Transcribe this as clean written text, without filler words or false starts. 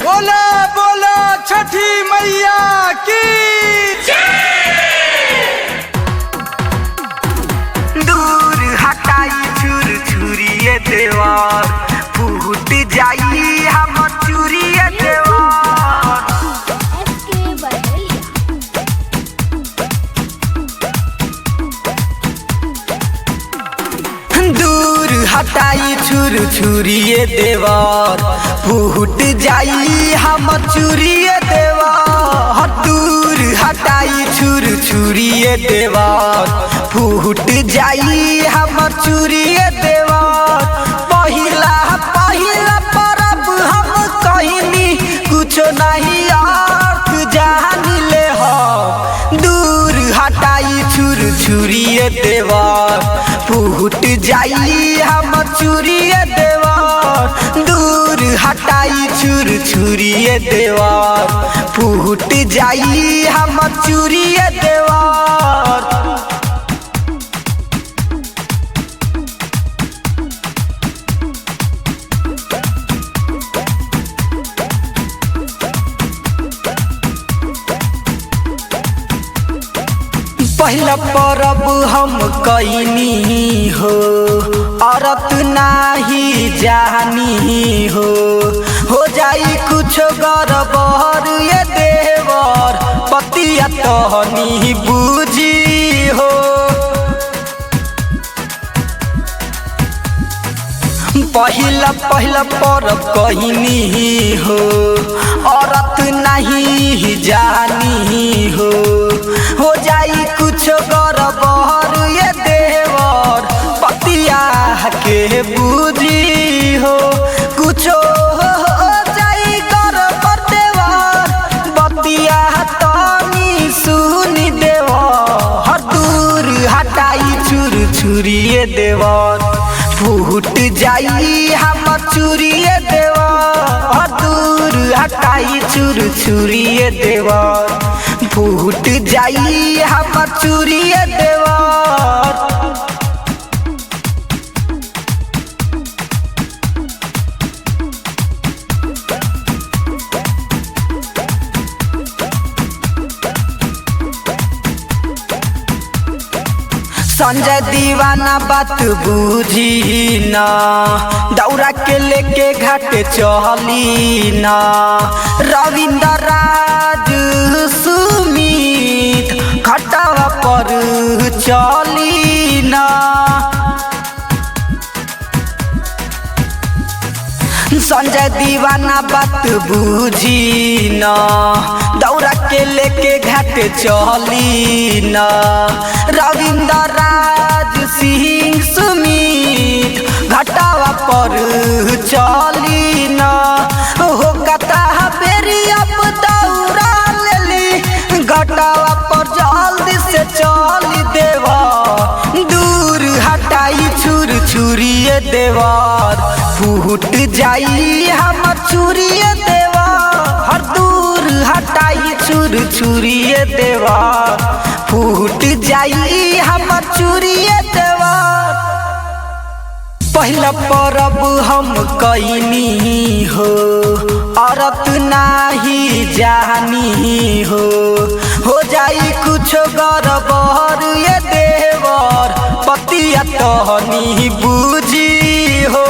बोला बोला छठी मैया की दूर हटाई छुर छुरिए देवार फूट जाई हम चुरिए देवार। दूर हटाई छुर छुरिए देवार फूट जाई हम चुरिए देवार। दूर हटाई छुर छुरिए देवार फूट जाई हम चुरिए देवार। पहिला पहिला परब हम कहनी कुछ नहीं अर्थ जान ले हो। दूर हटाई छुर छुरिए देवार फूट जाई हम चुरिए देवार। दूर हटाई छुर छुरिए देवार फूट जाई हम चुरिए देवार। पहला परब हम कैनी हो औरत नाही जानी हो जाई कुछ गड़बड़ ये देवर पतिया तहनी बूझी हो। पहिला पहिला परब कहनी हो औरत नहीं जानी हो जाई कुछ गड़बड़ ये देवर पतिया के बूझी हो। कुछ हो जाई गड़बड़ देवर बतिया तनी सुनी देवर। दूर हटाई छुर छुरिए देवर फूट जाई हम चुरिए देवर। दूर हटाई छुर छुरिए देवर फूट जाई हम चुरिए देवर। संजय दीवाना बात बूझी ना दौरा के लेके घाट चली ना। रविंद्र राज सुमित घाटवा पर चली ना। संजय दीवाना बात बूझी ना दौरा के लेके घाट चली ना। रविंद्र राज सिंह सुमित घाटवा पर चली ना। हो कता बेरी अब दौरा लेली घाटवा पर जल्दी से चली देवा। दूर हटाई छुर छुरिए देवार फूट जाई हम चुरिए देवार। दूर हटाई छुर छुरिए देवार फूट जाई हम चुरिए देवार। पहला परब हम कैनी हो औरत नाही जानी हो जाई कुछ गड़बड़ ये देवर पतिया तहनी बूझी हो।